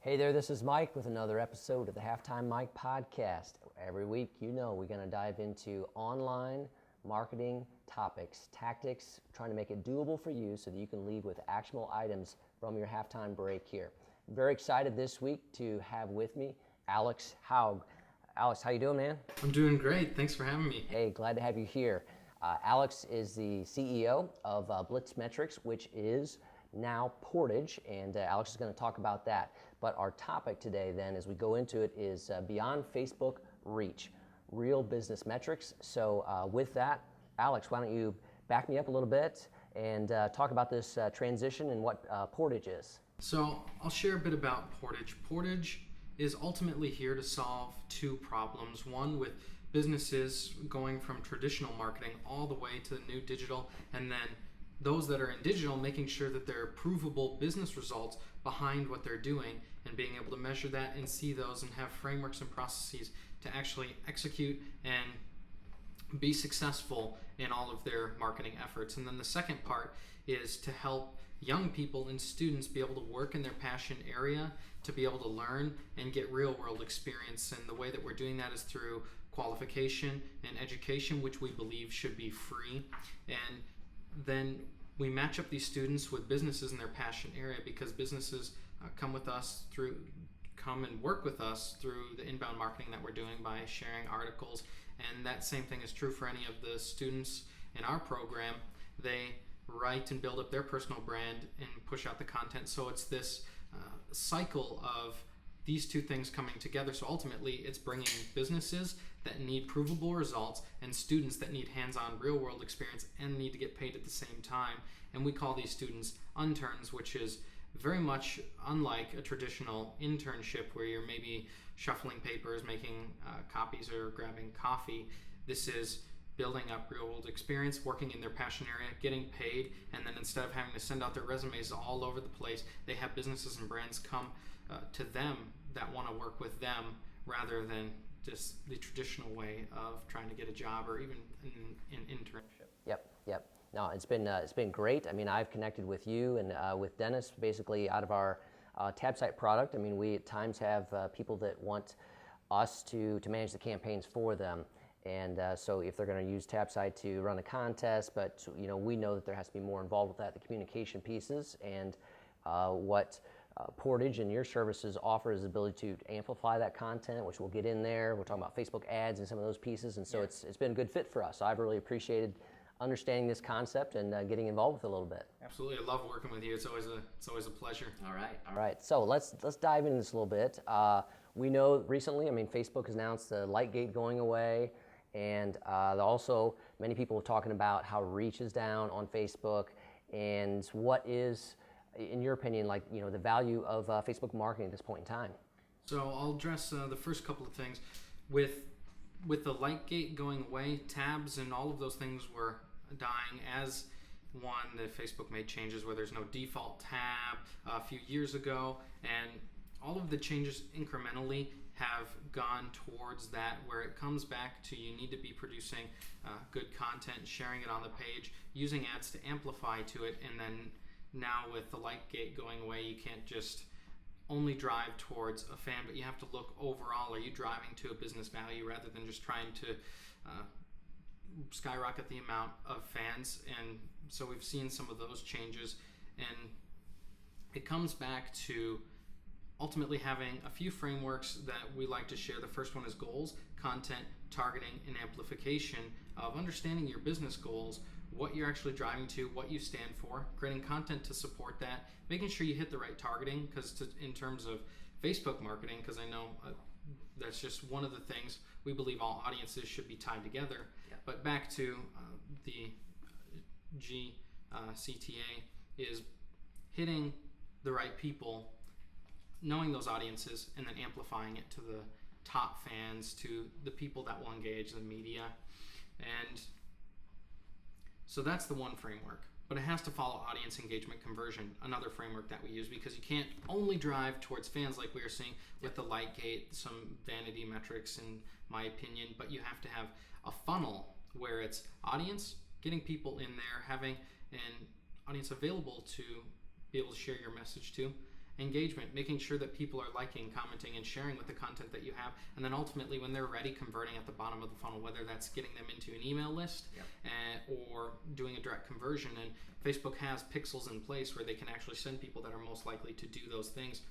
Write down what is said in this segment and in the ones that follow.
Hey there, this is Mike with another episode of the Halftime Mike podcast. Every week, we're going to dive into online marketing topics, tactics, trying to make it doable for you so that you can leave with actionable items from your halftime break here. I'm very excited this week to have with me Alex Houg. Alex, how you doing, man? I'm doing great. Thanks for having me. Hey, glad to have you here. Alex is the CEO of Blitz Metrics, which is now Portage, and Alex is going to talk about that. But our topic today then, as we go into it, is beyond Facebook reach, real business metrics. So with that, Alex, why don't you back me up a little bit and talk about this transition and what Portage is. So I'll share a bit about Portage. Portage is ultimately here to solve two problems. One, with businesses going from traditional marketing all the way to the new digital, and then those that are in digital, making sure that there are provable business results behind what they're doing and being able to measure that and see those and have frameworks and processes to actually execute and be successful in all of their marketing efforts. And then the second part is to help young people and students be able to work in their passion area, to be able to learn and get real world experience. And the way that we're doing that is through qualification and education, which we believe should be free. And then we match up these students with businesses in their passion area, because businesses come and work with us through the inbound marketing that we're doing by sharing articles. And that same thing is true for any of the students in our program. They write and build up their personal brand and push out the content. So it's this cycle of these two things coming together. So ultimately, it's bringing businesses that need provable results and students that need hands-on real-world experience and need to get paid at the same time. And we call these students interns, which is very much unlike a traditional internship where you're maybe shuffling papers, making copies, or grabbing coffee. This is building up real-world experience, working in their passion area, getting paid, and then instead of having to send out their resumes all over the place, they have businesses and brands come to them that want to work with them rather than just the traditional way of trying to get a job or even an internship. Yep. No, it's been great. I mean, I've connected with you and with Dennis basically out of our tab site product. I mean, we at times have people that want us to manage the campaigns for them. And so if they're going to use TabSite to run a contest, but we know that there has to be more involved with that, the communication pieces, and what Portage and your services offer is the ability to amplify that content, which we'll get in there. We're talking about Facebook ads and some of those pieces, and so it's been a good fit for us. So I've really appreciated understanding this concept and getting involved with it a little bit. Absolutely, I love working with you. It's always a pleasure. All right. So let's dive into this a little bit. We know recently, I mean, Facebook has announced the Lightgate going away. And also, many people are talking about how reach is down on Facebook, and what is, in your opinion, the value of Facebook marketing at this point in time? So I'll address the first couple of things. With the Lightgate going away, tabs and all of those things were dying. As one, that Facebook made changes where there's no default tab a few years ago, and all of the changes incrementally have gone towards that, where it comes back to you need to be producing good content, sharing it on the page, using ads to amplify to it. And then now with the Lightgate going away, you can't just only drive towards a fan, but you have to look overall. Are you driving to a business value rather than just trying to skyrocket the amount of fans? And so we've seen some of those changes, and it comes back to ultimately having a few frameworks that we like to share. The first one is goals, content, targeting, and amplification of understanding your business goals, what you're actually driving to, what you stand for, creating content to support that, making sure you hit the right targeting, because in terms of Facebook marketing, because I know that's just one of the things, we believe all audiences should be tied together. Yeah. But back to the CTA is hitting the right people, knowing those audiences, and then amplifying it to the top fans, to the people that will engage the media. And so that's the one framework, but it has to follow audience engagement conversion, another framework that we use, because you can't only drive towards fans like we are seeing with the Lightgate, some vanity metrics in my opinion, but you have to have a funnel where it's audience, getting people in there, having an audience available to be able to share your message to, engagement, making sure that people are liking, commenting, and sharing with the content that you have, and then ultimately when they're ready, converting at the bottom of the funnel, whether that's getting them into an email list or doing a direct conversion. And Facebook has pixels in place where they can actually send people that are most likely to do those things.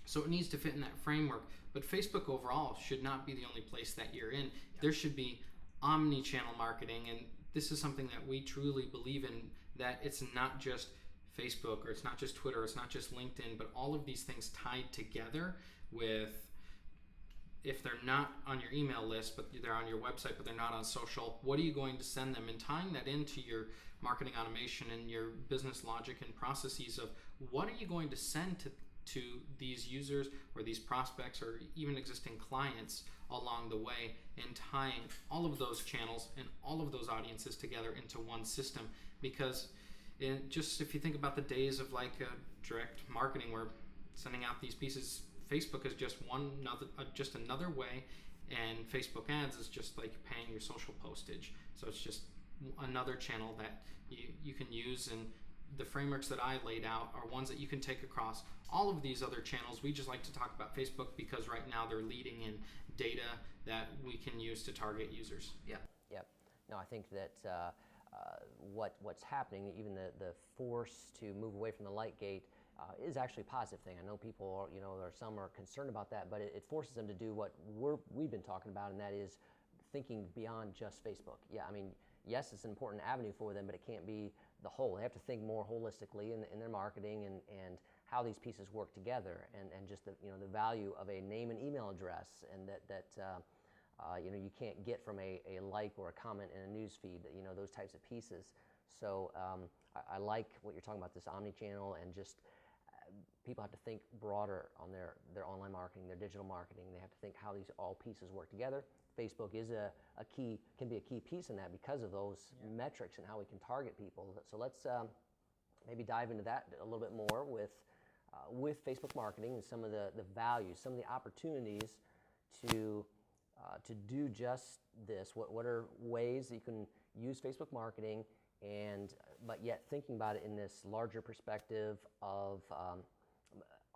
So it needs to fit in that framework. But Facebook overall should not be the only place that you're in. There should be omni-channel marketing, and this is something that we truly believe in, that it's not just Facebook, or it's not just Twitter, it's not just LinkedIn, but all of these things tied together with, if they're not on your email list, but they're on your website, but they're not on social, what are you going to send them? And tying that into your marketing automation and your business logic and processes of what are you going to send to these users or these prospects or even existing clients along the way, and tying all of those channels and all of those audiences together into one system. Because if you think about the days of like direct marketing, where sending out these pieces, Facebook is just just another way, and Facebook ads is just like paying your social postage. So it's just another channel that you can use, and the frameworks that I laid out are ones that you can take across all of these other channels. We just like to talk about Facebook because right now they're leading in data that we can use to target users. Yep. No, I think that what's happening, even the force to move away from the light gate, is actually a positive thing. I know people some are concerned about that, but it forces them to do what we've been talking about, and that is thinking beyond just Facebook. Yeah, I mean, yes, it's an important avenue for them, but it can't be the whole. They have to think more holistically in their marketing and how these pieces work together, and just the value of a name and email address, and that you can't get from a like or a comment in a news feed, those types of pieces. So I like what you're talking about, this omni-channel, and just people have to think broader on their online marketing, their digital marketing. They have to think how these all pieces work together. Facebook is can be a key piece in that because of those metrics and how we can target people. So let's maybe dive into that a little bit more with Facebook marketing and some of the values, some of the opportunities to do just this. What are ways that you can use Facebook marketing, but yet thinking about it in this larger perspective of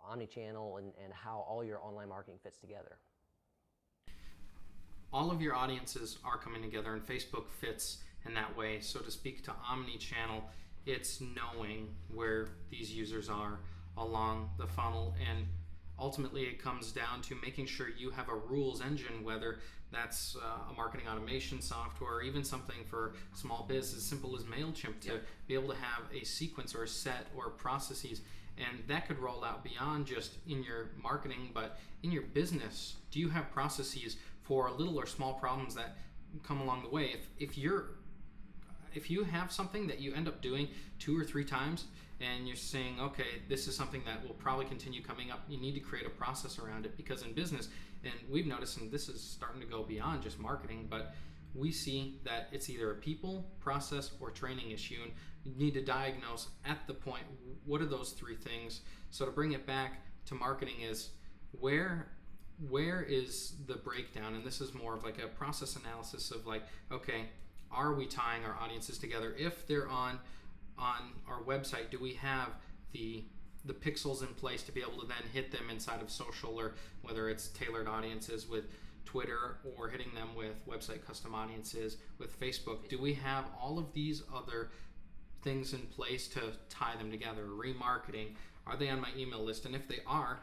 omni-channel and how all your online marketing fits together? All of your audiences are coming together, and Facebook fits in that way. So to speak to omni-channel, it's knowing where these users are along the funnel, and ultimately it comes down to making sure you have a rules engine, whether that's a marketing automation software or even something for small biz as simple as MailChimp, to be able to have a sequence or a set or processes. And that could roll out beyond just in your marketing, but in your business. Do you have processes for little or small problems that come along the way? If you have something that you end up doing 2 or 3 times, and you're saying, okay, this is something that will probably continue coming up, you need to create a process around it. Because in business, and we've noticed, and this is starting to go beyond just marketing, but we see that it's either a people, process, or training issue, and you need to diagnose at the point, what are those 3 things? So to bring it back to marketing is, where is the breakdown? And this is more of like a process analysis of like, okay, are we tying our audiences together? If they're on our website, do we have the pixels in place to be able to then hit them inside of social, or whether it's tailored audiences with Twitter or hitting them with website custom audiences with Facebook? Do we have all of these other things in place to tie them together? Remarketing, are they on my email list? And if they are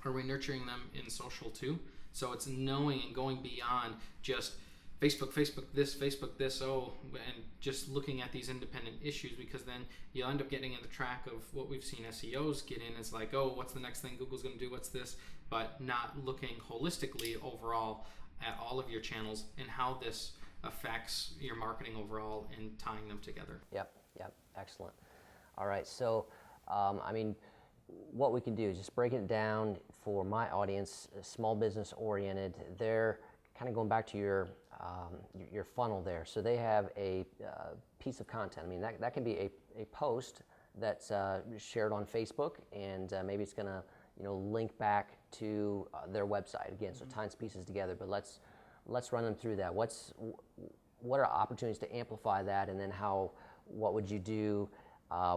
we nurturing them in social too? So it's knowing and going beyond just Facebook this, and just looking at these independent issues, because then you'll end up getting in the track of what we've seen SEOs get in. It's like, oh, what's the next thing Google's going to do? What's this? But not looking holistically overall at all of your channels and how this affects your marketing overall and tying them together. Yep, excellent. All right, so what we can do is just breaking it down for my audience, small business oriented. They're kind of going back to your funnel there. So they have a piece of content. I mean, that can be a post that's shared on Facebook, and maybe it's going to link back to their website again. So tying pieces together. But let's run them through that. What are opportunities to amplify that, and then what would you do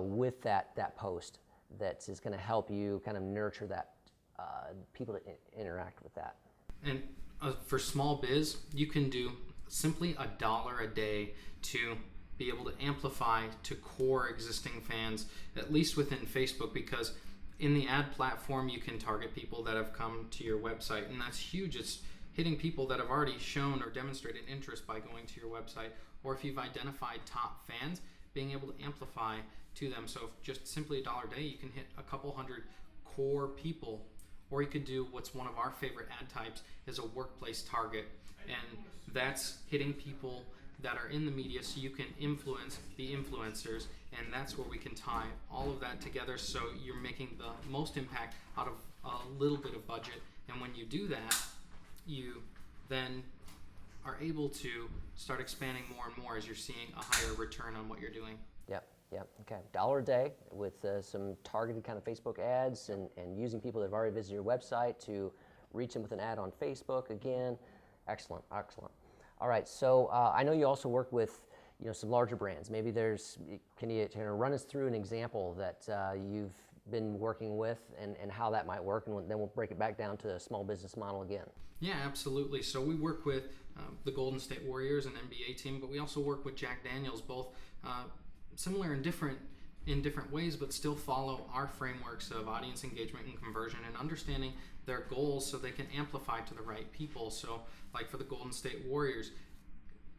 with that post? that is going to help you kind of nurture that people that interact with that. And for small biz, you can do simply $1 a day to be able to amplify to core existing fans, at least within Facebook, because in the ad platform you can target people that have come to your website, and that's huge. It's hitting people that have already shown or demonstrated interest by going to your website, or if you've identified top fans, being able to amplify to them. So if just simply $1 a day, you can hit a couple hundred core people. Or you could do what's one of our favorite ad types is a workplace target, and that's hitting people that are in the media so you can influence the influencers, and that's where we can tie all of that together so you're making the most impact out of a little bit of budget. And when you do that, you then are able to start expanding more and more as you're seeing a higher return on what you're doing. Yep. Okay. $1 a day with some targeted kind of Facebook ads and using people that have already visited your website to reach them with an ad on Facebook. Again, excellent. All right. So I know you also work with some larger brands. Maybe can you run us through an example that you've been working with and how that might work, and then we'll break it back down to a small business model again. Yeah, absolutely. So we work with the Golden State Warriors, an NBA team, but we also work with Jack Daniels, both similar in different ways, but still follow our frameworks of audience engagement and conversion and understanding their goals so they can amplify to the right people. So like for the Golden State Warriors,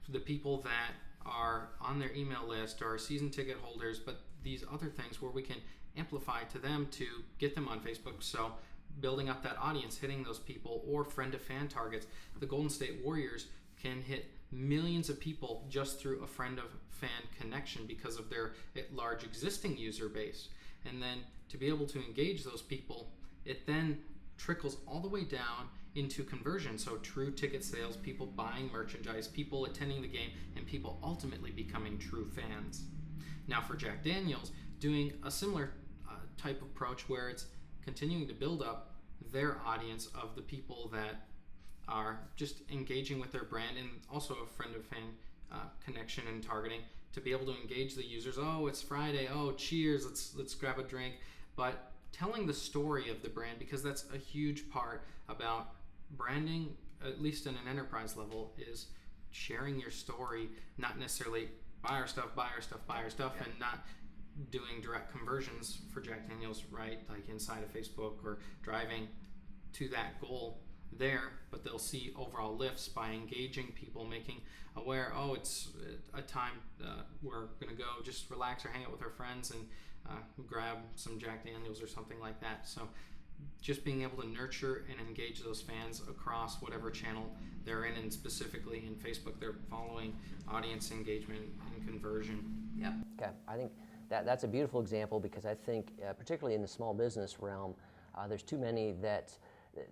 the people that are on their email list or season ticket holders, but these other things where we can amplify to them to get them on Facebook. So building up that audience, hitting those people, or friend to fan targets. The Golden State Warriors can hit millions of people just through a friend of fan connection because of their large existing user base. And then to be able to engage those people, it then trickles all the way down into conversion. So true ticket sales, people buying merchandise, people attending the game, and people ultimately becoming true fans. Now for Jack Daniels, doing a similar type of approach where it's continuing to build up their audience of the people that are just engaging with their brand, and also a friend of fan connection and targeting to be able to engage the users. Oh, it's Friday. Oh, cheers. Let's grab a drink. But telling the story of the brand, because that's a huge part about branding, at least in an enterprise level, is sharing your story, not necessarily buy our stuff, yeah. And not doing direct conversions for Jack Daniels, right? Like inside of Facebook or driving to that goal there, but they'll see overall lifts by engaging people, making aware, oh, it's a time we're going to go just relax or hang out with our friends and grab some Jack Daniels or something like that. So just being able to nurture and engage those fans across whatever channel they're in, and specifically in Facebook, they're following audience engagement and conversion. Yeah. Okay. I think that's a beautiful example, because I think particularly in the small business realm, there's too many that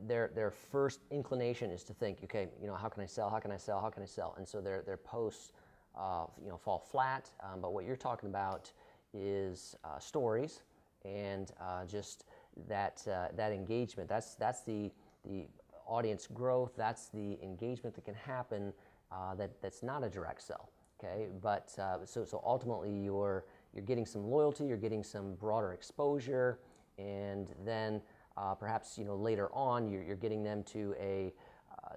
their first inclination is to think, okay, how can I sell? And so their posts fall flat. But what you're talking about is stories and just that engagement. That's the audience growth. That's the engagement that can happen. That's not a direct sell. Okay, but so ultimately you're getting some loyalty, you're getting some broader exposure, and then perhaps later on you're getting them to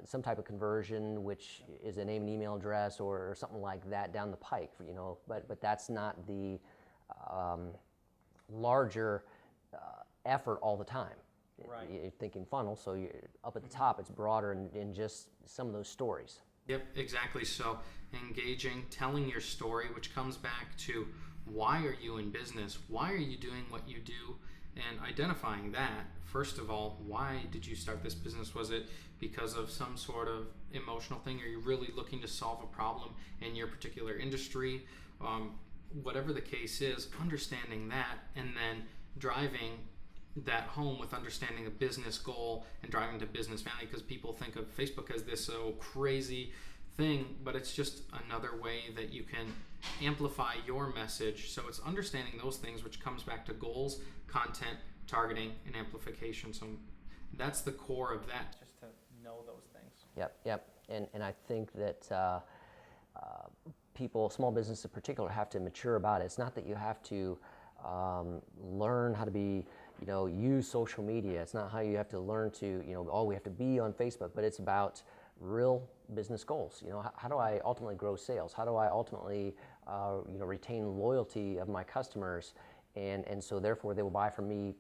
some type of conversion, which is a name and email address or something like that down the pike. But that's not the larger effort all the time. Right. You're thinking funnel, so you're up at the top, it's broader in just some of those stories. Yep, exactly. So engaging, telling your story, which comes back to why are you in business? Why are you doing what you do? And identifying that, first of all, why did you start this business? Was it because of some sort of emotional thing? Are you really looking to solve a problem in your particular industry? Whatever the case is, understanding that, and then driving that home with understanding a business goal and driving to business value, because people think of Facebook as this crazy thing, but it's just another way that you can amplify your message. So it's understanding those things, which comes back to goals, content, targeting, and amplification. So that's the core of that, just to know those things. Yep. And I think that people, small businesses in particular, have to mature about it. It's not that you have to learn how to be, use social media. It's not how you have to learn to, we have to be on Facebook, but it's about real business goals. How do I ultimately grow sales? How do I ultimately, retain loyalty of my customers? And so therefore they will buy from me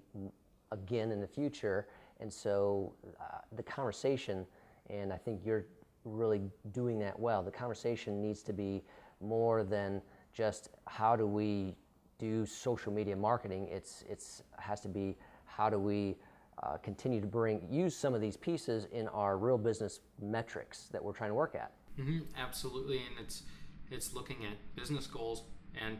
again in the future. And so the conversation, and I think you're really doing that well, the conversation needs to be more than just how do we do social media marketing. It's has to be how do we continue to use some of these pieces in our real business metrics that we're trying to work at. Absolutely, and it's looking at business goals and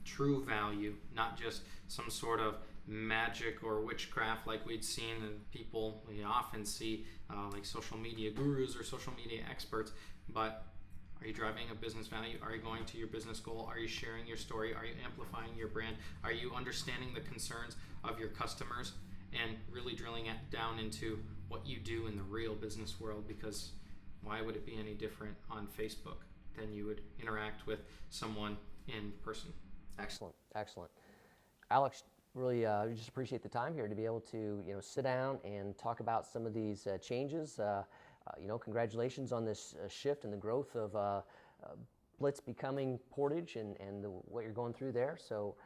true value, not just some sort of magic or witchcraft like we'd seen and people we often see like social media gurus or social media experts. But are you driving a business value? Are you going to your business goal? Are you sharing your story? Are you amplifying your brand? Are you understanding the concerns of your customers and really drilling it down into what you do in the real business world? Because why would it be any different on Facebook than you would interact with someone in person? Excellent, excellent. Alex, really just appreciate the time here to be able to sit down and talk about some of these changes. Congratulations on this shift and the growth of Blitz becoming Portage and what you're going through there. So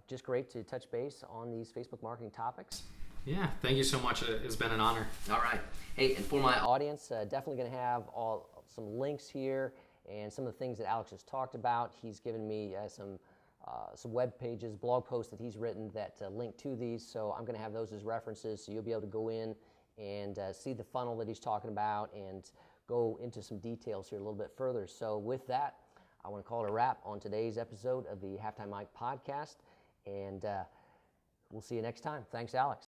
just great to touch base on these Facebook marketing topics. Yeah, thank you so much. It's been an honor. All right. Hey, and for my audience, definitely going to have some links here and some of the things that Alex has talked about. He's given me some web pages, blog posts that he's written that link to these. So I'm going to have those as references, so you'll be able to go in and see the funnel that he's talking about and go into some details here a little bit further. So with that, I want to call it a wrap on today's episode of the Halftime Mike podcast, and we'll see you next time. Thanks, Alex.